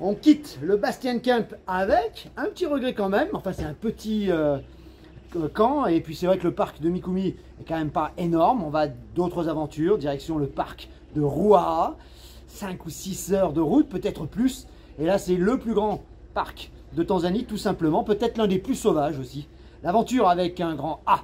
On quitte le Bastien Camp avec un petit regret quand même. Enfin, c'est un petit camp. Et puis, c'est vrai que le parc de Mikumi est quand même pas énorme. On va à d'autres aventures, direction le parc de Ruaha. 5 ou 6 heures de route, peut-être plus. Et là, c'est le plus grand parc de Tanzanie, tout simplement. Peut-être l'un des plus sauvages aussi. L'aventure avec un grand A.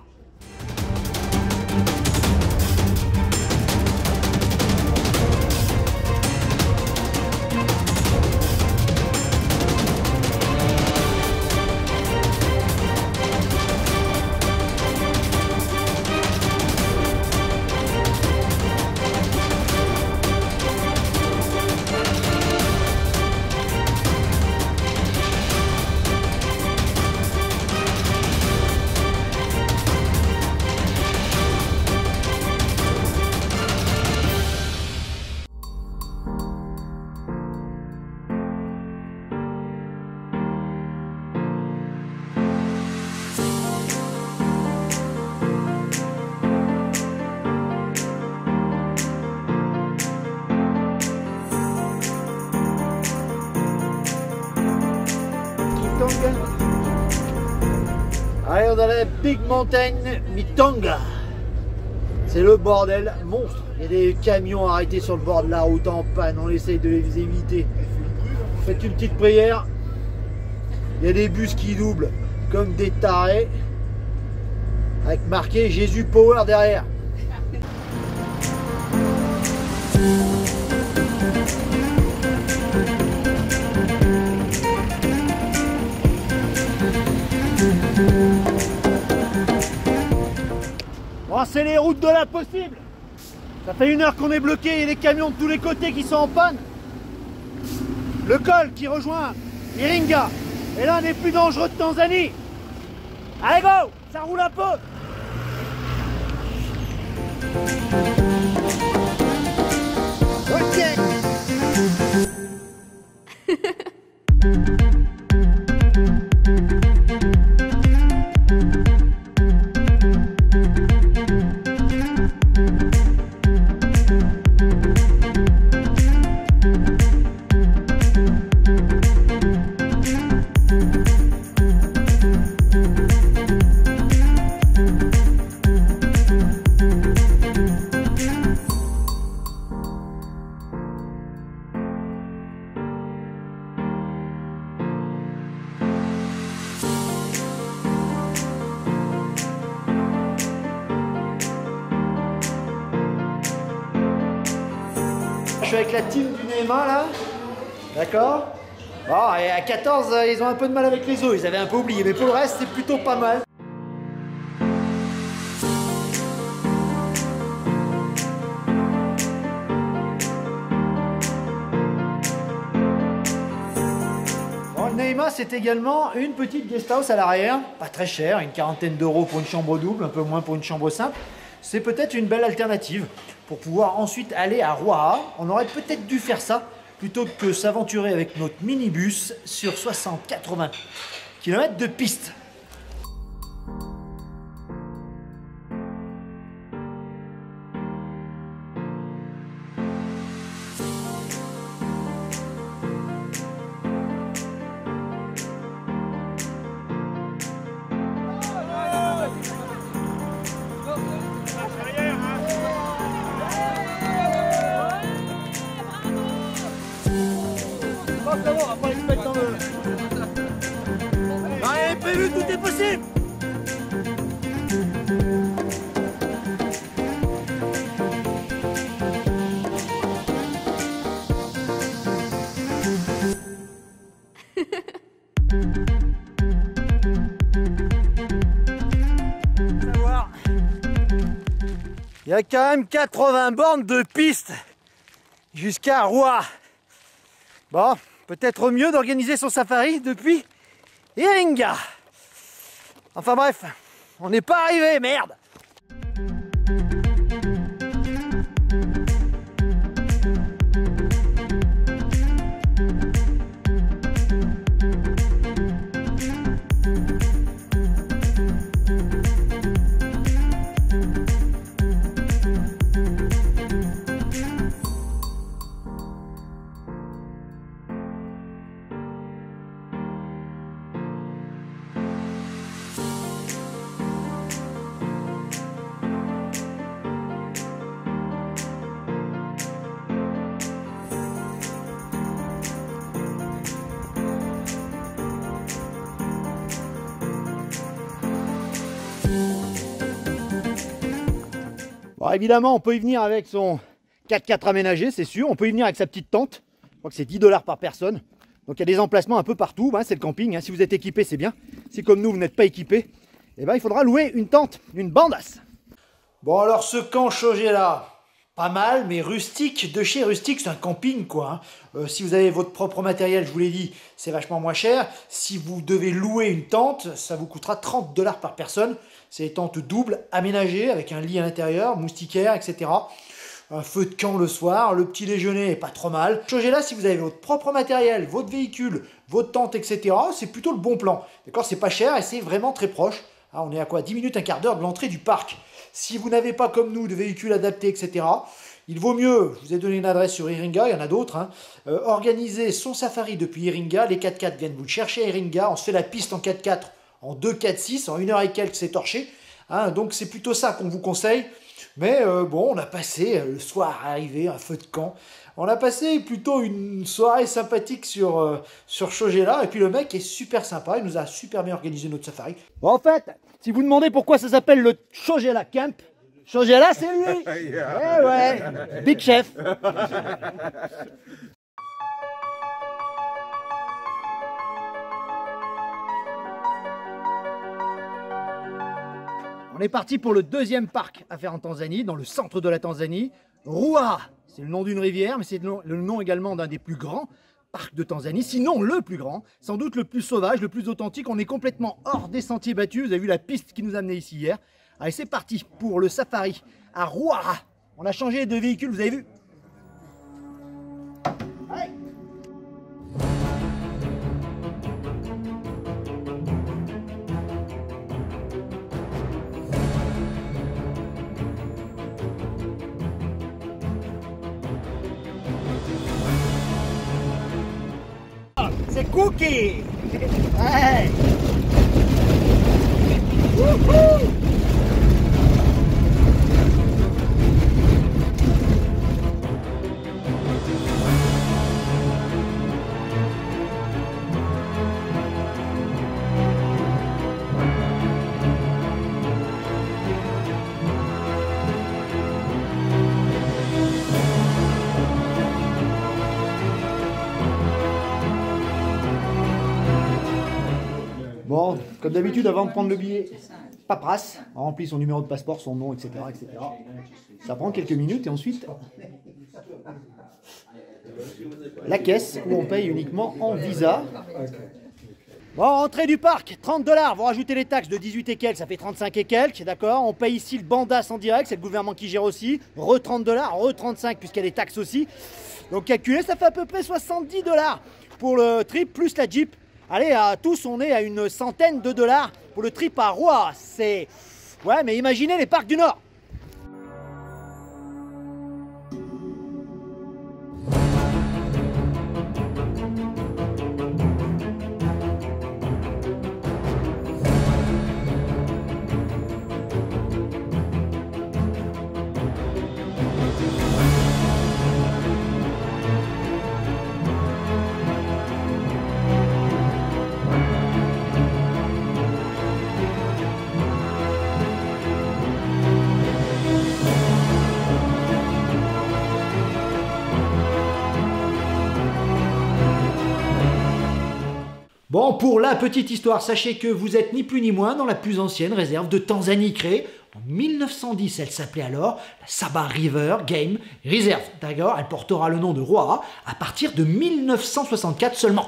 Allez, on est dans la Big Mountain Mitonga. C'est le bordel monstre. Il y a des camions arrêtés sur le bord de la route en panne. On essaye de les éviter. Faites une petite prière. Il y a des bus qui doublent comme des tarés. Avec marqué Jésus Power derrière. Bon, c'est les routes de l'impossible. Ça fait 1 heure qu'on est bloqué, il y a des camions de tous les côtés qui sont en panne. Le col qui rejoint Iringa est l'un des plus dangereux de Tanzanie. Allez go, ça roule un peu. Ok. Je suis avec la team du Neema là, d'accord. Bon, et à 14, ils ont un peu de mal avec les eaux, ils avaient un peu oublié, mais pour le reste, c'est plutôt pas mal. Bon, le Neema, c'est également une petite guest house à l'arrière, pas très cher, une 40aine d'euros pour une chambre double, un peu moins pour une chambre simple. C'est peut-être une belle alternative pour pouvoir ensuite aller à Ruaha. On aurait peut-être dû faire ça plutôt que s'aventurer avec notre minibus sur 60-80 km de piste. On va pas les mettre dans le... Rien n'est prévu, tout est possible. Il y a quand même 80 bornes de piste jusqu'à Ruaha. Bon, peut-être mieux d'organiser son safari depuis Iringa. Enfin bref, on n'est pas arrivé, merde. Bon, évidemment, on peut y venir avec son 4x4 aménagé, c'est sûr. On peut y venir avec sa petite tente. Je crois que c'est 10 $ par personne. Donc il y a des emplacements un peu partout. Hein, c'est le camping. Hein. Si vous êtes équipé, c'est bien. Si comme nous, vous n'êtes pas équipé, eh ben, il faudra louer une tente, une bandasse. Bon, alors ce camp Shogela, pas mal, mais rustique, de chez rustique, c'est un camping quoi. Hein. Si vous avez votre propre matériel, je vous l'ai dit, c'est vachement moins cher. Si vous devez louer une tente, ça vous coûtera 30 $ par personne. C'est des tentes doubles, aménagées, avec un lit à l'intérieur, moustiquaire, etc. Un feu de camp le soir, le petit déjeuner est pas trop mal. Shogela, si vous avez votre propre matériel, votre véhicule, votre tente, etc., c'est plutôt le bon plan. D'accord, c'est pas cher et c'est vraiment très proche. Ah, on est à quoi 10 minutes, un quart d'heure de l'entrée du parc. Si vous n'avez pas comme nous de véhicules adaptés, etc., il vaut mieux, je vous ai donné une adresse sur Iringa, il y en a d'autres, hein, organiser son safari depuis Iringa. Les 4x4 viennent vous le chercher à Iringa. On se fait la piste en 4x4 en 2, 4, 6, en 1 heure et quelques, c'est torché. Hein, donc c'est plutôt ça qu'on vous conseille. Mais bon, on a passé le soir arrivé, un feu de camp. On a passé plutôt une soirée sympathique sur Shogela. Et puis le mec est super sympa, il nous a super bien organisé notre safari. Bon, en fait, si vous demandez pourquoi ça s'appelle le Shogela Camp, Shogela c'est lui. Eh ouais, Big Chef. On est parti pour le deuxième parc à faire en Tanzanie, dans le centre de la Tanzanie. Ruaha, c'est le nom d'une rivière, mais c'est le nom également d'un des plus grands parcs de Tanzanie, sinon le plus grand, sans doute le plus sauvage, le plus authentique. On est complètement hors des sentiers battus. Vous avez vu la piste qui nous a amenés ici hier. Allez, c'est parti pour le safari à Ruaha. On a changé de véhicule, vous avez vu? Allez. C'est Cookie. Hey. Wouhou. Bon, comme d'habitude, avant de prendre le billet, paperasse, on remplit son numéro de passeport, son nom, etc., etc. Ça prend quelques minutes et ensuite la caisse où on paye uniquement en visa. Bon, entrée du parc, 30 $. Vous rajoutez les taxes de 18 et quelques, ça fait 35 et quelques, d'accord. On paye ici le bandas en direct, c'est le gouvernement qui gère aussi. Re 30 $, re 35 puisqu'il y a des taxes aussi. Donc calculé, ça fait à peu près 70 $ pour le trip plus la Jeep. Allez, à tous, on est à une centaine de dollars pour le trip à Ruaha. C'est... Ouais, mais imaginez les parcs du Nord. Bon, pour la petite histoire, sachez que vous êtes ni plus ni moins dans la plus ancienne réserve de Tanzanie créée en 1910. Elle s'appelait alors la Saba River Game Reserve. D'accord, elle portera le nom de Ruaha à partir de 1964 seulement.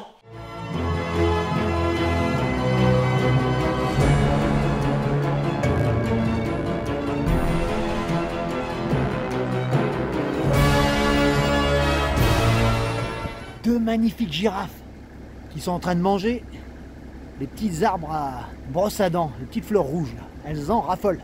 Deux magnifiques girafes qui sont en train de manger les petits arbres à brosse à dents, les petites fleurs rouges. Là. Elles en raffolent.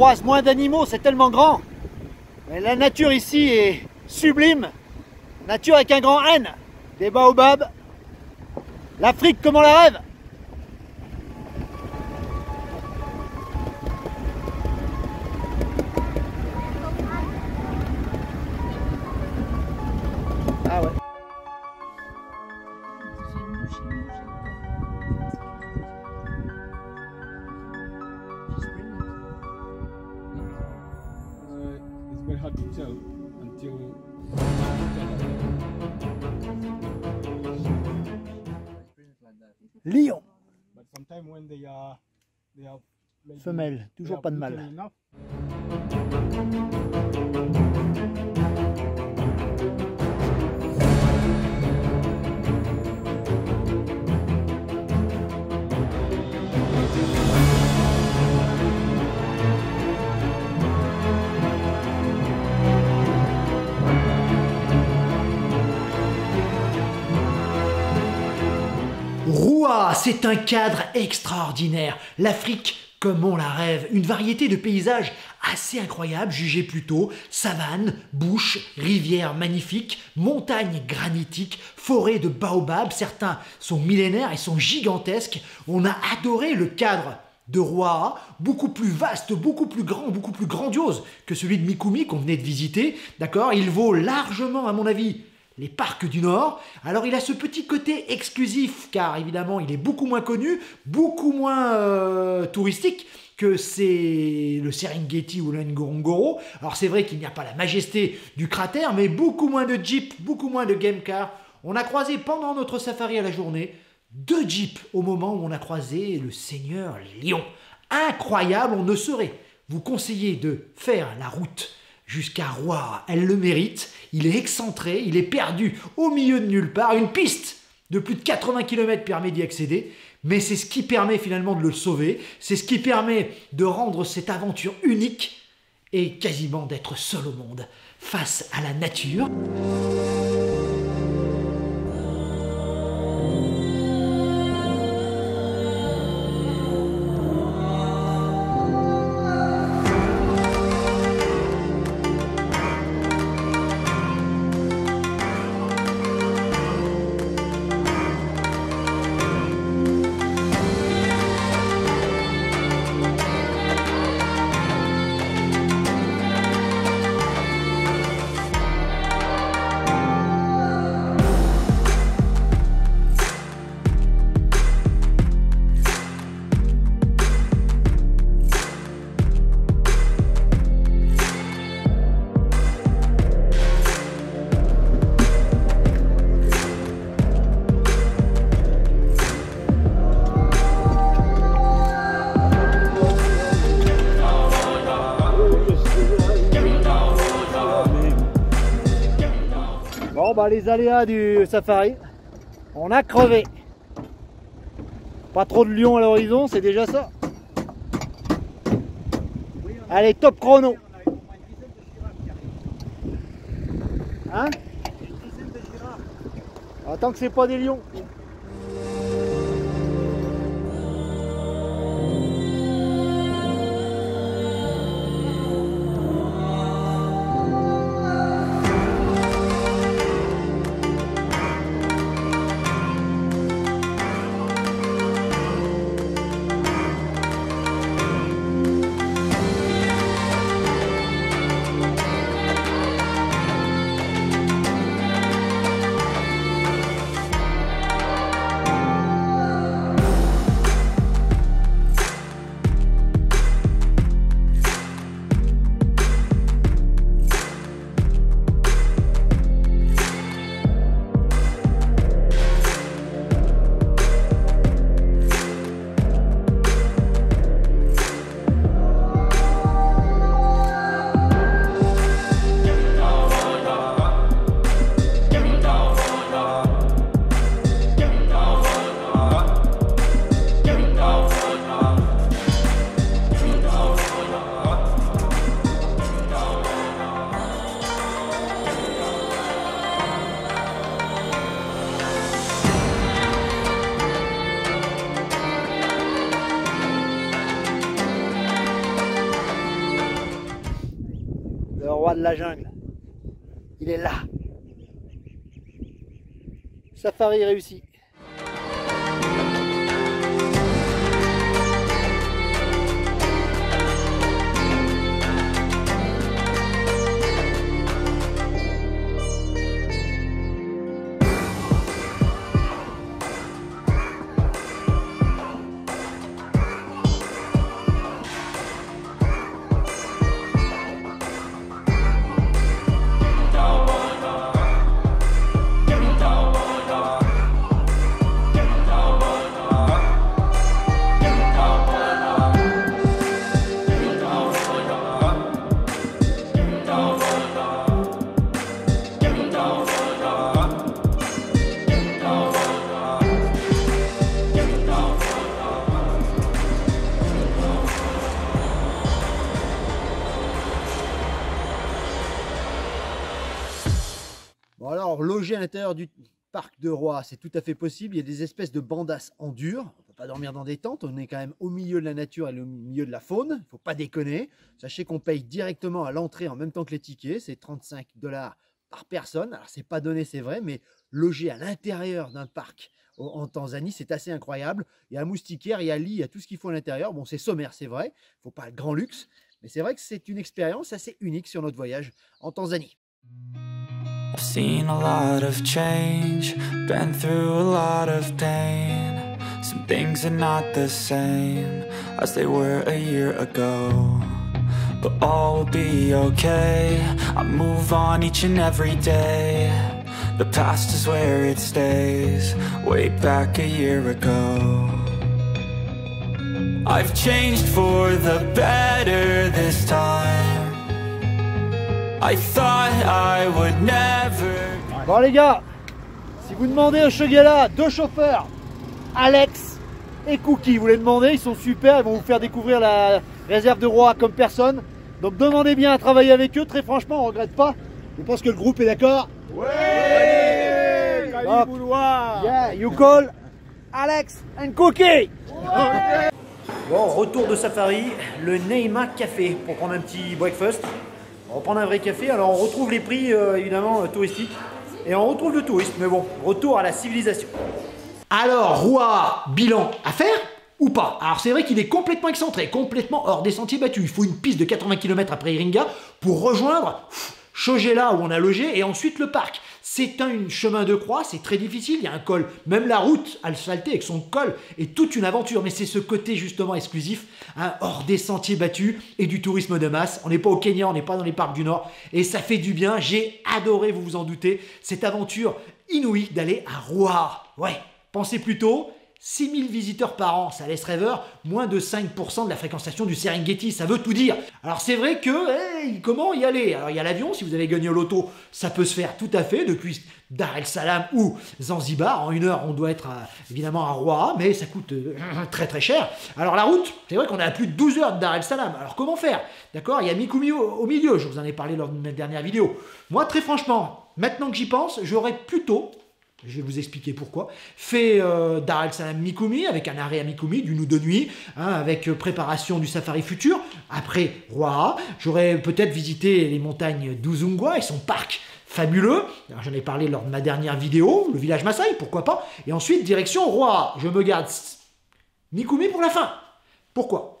croise moins d'animaux, c'est tellement grand. Mais la nature ici est sublime. Nature avec un grand N. Des baobabs. L'Afrique comme on la rêve. Ah ouais. It's very hard to tell until Lion. but sometimes when they are maybe Femelle, they toujours are pas de little mâle. enough. Roua, c'est un cadre extraordinaire. L'Afrique comme on la rêve. Une variété de paysages assez incroyables, jugés plutôt. Savane, bush, rivières magnifiques, montagnes granitiques, forêts de baobabs. Certains sont millénaires et sont gigantesques. On a adoré le cadre de Roua, beaucoup plus vaste, beaucoup plus grand, beaucoup plus grandiose que celui de Mikumi qu'on venait de visiter. D'accord ? Il vaut largement, à mon avis, les parcs du Nord. Alors il a ce petit côté exclusif car évidemment il est beaucoup moins connu, beaucoup moins touristique que c'est le Serengeti ou le Ngorongoro. Alors c'est vrai qu'il n'y a pas la majesté du cratère mais beaucoup moins de jeeps, beaucoup moins de game cars. On a croisé pendant notre safari à la journée 2 jeeps au moment où on a croisé le Seigneur Lion. Incroyable, on ne saurait vous conseiller de faire la route jusqu'à Roua, elle le mérite, il est excentré, il est perdu au milieu de nulle part, une piste de plus de 80 km permet d'y accéder, mais c'est ce qui permet finalement de le sauver, c'est ce qui permet de rendre cette aventure unique et quasiment d'être seul au monde face à la nature. Bon bah les aléas du safari, on a crevé. Pas trop de lions à l'horizon, c'est déjà ça. Allez, top chrono. Hein? Tant que c'est pas des lions. roi de la jungle. Il est là. Safari réussi. Bon alors, loger à l'intérieur du parc de Roy, c'est tout à fait possible. Il y a des espèces de bandasses en dur. On ne peut pas dormir dans des tentes. On est quand même au milieu de la nature et au milieu de la faune. Il ne faut pas déconner. Sachez qu'on paye directement à l'entrée en même temps que les tickets. C'est 35 $ par personne. Alors, c'est pas donné, c'est vrai, mais loger à l'intérieur d'un parc en Tanzanie, c'est assez incroyable. Il y a un moustiquaire, il y a lit, il y a tout ce qu'il faut à l'intérieur. Bon, c'est sommaire, c'est vrai. Il ne faut pas le grand luxe. Mais c'est vrai que c'est une expérience assez unique sur notre voyage en Tanzanie. I've seen a lot of change, been through a lot of pain. Some things are not the same as they were a year ago, but all will be okay. I move on each and every day. The past is where it stays, way back a year ago. I've changed for the better this time. I thought I would never. Bon les gars, si vous demandez au Shogela 2 chauffeurs, Alex et Cookie, vous les demandez, ils sont super, ils vont vous faire découvrir la réserve de Roy comme personne. Donc demandez bien à travailler avec eux, très franchement, on ne regrette pas. Je pense que le groupe est d'accord. Ouais. Yeah, you call Alex and Cookie. Bon, retour de safari, le Neima Café pour prendre un petit breakfast. On va prendre un vrai café. Alors on retrouve les prix évidemment touristiques et on retrouve le tourisme. Mais bon, retour à la civilisation. Alors, Roa, bilan à faire ou pas? Alors c'est vrai qu'il est complètement excentré, complètement hors des sentiers battus. Il faut une piste de 80 km après Iringa pour rejoindre Shogela où on a logé et ensuite le parc. C'est un chemin de croix, c'est très difficile, il y a un col, même la route asphaltée avec son col est toute une aventure, mais c'est ce côté justement exclusif, hein, hors des sentiers battus et du tourisme de masse. On n'est pas au Kenya, on n'est pas dans les parcs du Nord et ça fait du bien. J'ai adoré, vous vous en doutez, cette aventure inouïe d'aller à Roa. Ouais, pensez plutôt 6000 visiteurs par an, ça laisse rêveur, moins de 5% de la fréquentation du Serengeti, ça veut tout dire. Alors c'est vrai que, comment y aller? Alors il y a l'avion, si vous avez gagné au loto, ça peut se faire tout à fait, depuis Dar el Salam ou Zanzibar. En 1 heure, on doit être évidemment à Roa, mais ça coûte très très cher. Alors la route, c'est vrai qu'on est à plus de 12 heures de Dar el Salam, alors comment faire? D'accord, il y a Mikumi au milieu, je vous en ai parlé lors de ma dernière vidéo. Moi très franchement, maintenant que j'y pense, j'aurais plutôt, je vais vous expliquer pourquoi, fait Dar el Salam Mikumi, avec un arrêt à Mikumi d'1 ou 2 nuits, hein, avec préparation du safari futur. Après Roa, j'aurais peut-être visité les montagnes d'Uzungwa et son parc fabuleux. J'en ai parlé lors de ma dernière vidéo, le village Maasai, pourquoi pas. Et ensuite, direction Roa. Je me garde Mikumi pour la fin. Pourquoi?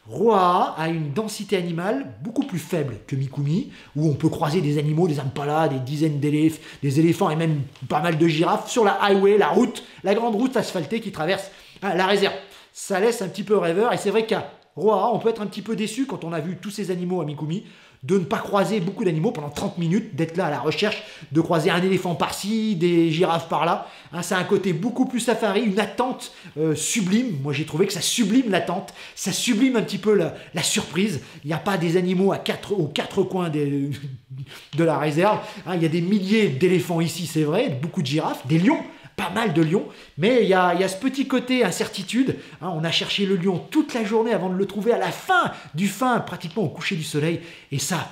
Roa a une densité animale beaucoup plus faible que Mikumi, où on peut croiser des animaux, des impalas, des dizaines d'éléphants, des éléphants et même pas mal de girafes sur la highway, la route, la grande route asphaltée qui traverse la réserve. Ça laisse un petit peu rêveur et c'est vrai qu'à Roa, on peut être un petit peu déçu quand on a vu tous ces animaux à Mikumi, de ne pas croiser beaucoup d'animaux pendant 30 minutes, d'être là à la recherche, de croiser un éléphant par-ci, des girafes par-là. Hein, ça a un côté beaucoup plus safari, une attente sublime. Moi, j'ai trouvé que ça sublime l'attente, ça sublime un petit peu la surprise. Il n'y a pas des animaux aux quatre coins de la réserve. Hein, il y a des milliers d'éléphants ici, c'est vrai, beaucoup de girafes, des lions. pas mal de lions, mais il y a ce petit côté incertitude. Hein, on a cherché le lion toute la journée avant de le trouver à la fin du fin, pratiquement au coucher du soleil, et ça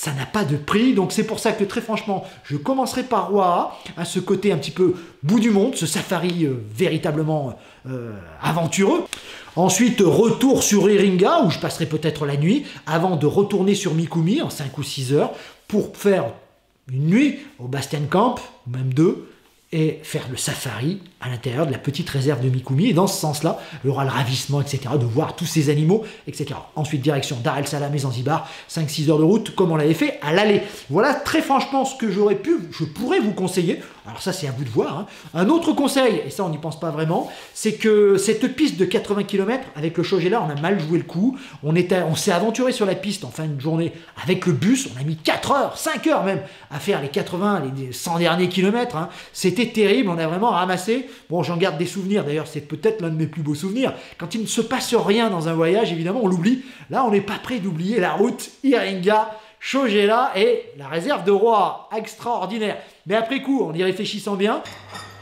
n'a pas de prix. Donc c'est pour ça que très franchement, je commencerai par Ruaha, à ce côté un petit peu bout du monde, ce safari véritablement aventureux. Ensuite, retour sur Iringa, où je passerai peut-être la nuit, avant de retourner sur Mikumi en 5 ou 6 heures, pour faire une nuit au Bastian Camp, ou même 2, et faire le safari à l'intérieur de la petite réserve de Mikumi. Et dans ce sens-là, il y aura le ravissement, etc., de voir tous ces animaux, etc. Ensuite, direction Dar el Salam et Zanzibar, 5-6 heures de route, comme on l'avait fait à l'aller. Voilà très franchement ce que je pourrais vous conseiller. Alors ça, c'est à vous de voir. Hein. Un autre conseil, et ça, on n'y pense pas vraiment, c'est que cette piste de 80 km, avec le Shogela, on a mal joué le coup. On s'est aventuré sur la piste en fin de journée avec le bus. On a mis 4 heures, 5 heures même, à faire les 80, les 100 derniers kilomètres. Hein. C'était terrible, on a vraiment ramassé. Bon, j'en garde des souvenirs, d'ailleurs, c'est peut-être l'un de mes plus beaux souvenirs. Quand il ne se passe rien dans un voyage, évidemment, on l'oublie. Là, on n'est pas prêt d'oublier la route Iringa, Shogela et la réserve de Ruaha. Extraordinaire. Mais après coup, en y réfléchissant bien...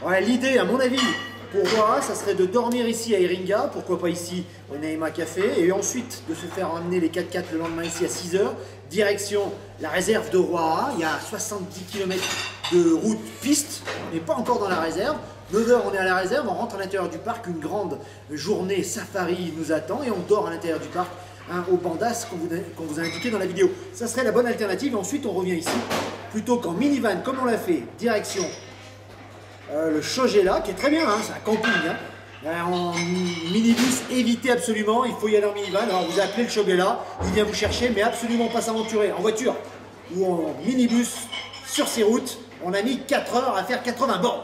Ouais, l'idée, à mon avis, pour Ruaha, ça serait de dormir ici à Iringa, pourquoi pas ici au Naïma Café, et ensuite de se faire emmener les 4x4 le lendemain ici à 6 heures, direction la réserve de Ruaha. Il y a 70 km de route piste, on n'est pas encore dans la réserve. 9 heures, on est à la réserve, on rentre à l'intérieur du parc, une grande journée safari nous attend et on dort à l'intérieur du parc, hein, au Bandas qu'on vous a indiqué dans la vidéo. Ça serait la bonne alternative, et ensuite on revient ici, plutôt qu'en minivan comme on l'a fait, direction le Shogela, qui est très bien, hein, c'est un camping. Hein. En minibus, évitez absolument, il faut y aller en minivan. Alors vous appelez le Shogela, il vient vous chercher, mais absolument pas s'aventurer en voiture ou en minibus sur ces routes. On a mis 4 heures à faire 80 bornes.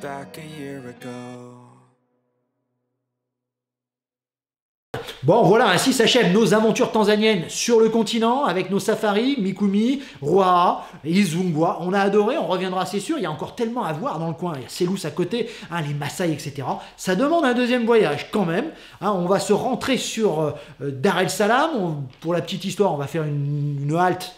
Back a year ago. Bon, voilà, ainsi s'achèvent nos aventures tanzaniennes sur le continent, avec nos safaris, Mikumi, Ruaha, Izungwa. On a adoré, on reviendra, c'est sûr. Il y a encore tellement à voir dans le coin. Il y a Selous à côté, hein, les Maasai, etc. Ça demande un deuxième voyage quand même. Hein, on va se rentrer sur Dar el Salam. Pour la petite histoire, on va faire une halte.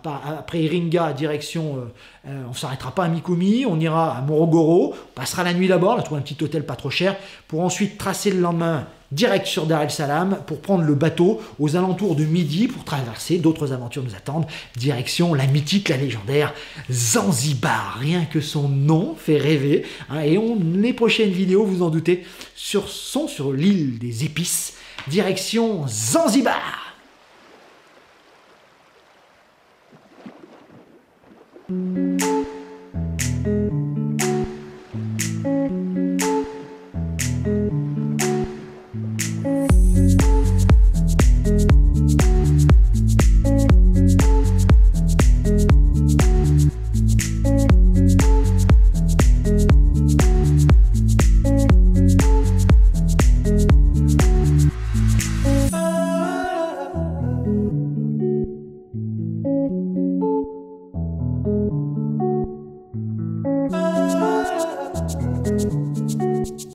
Après Iringa, direction, on ne s'arrêtera pas à Mikumi, on ira à Morogoro, on passera la nuit là-bas, on a trouvé un petit hôtel pas trop cher, pour ensuite tracer le lendemain direct sur Dar el Salam, pour prendre le bateau aux alentours de midi, pour traverser, d'autres aventures nous attendent, direction la mythique, la légendaire Zanzibar. Rien que son nom fait rêver, hein, et les prochaines vidéos, vous en doutez, sont sur l'île des épices, direction Zanzibar. Thank you.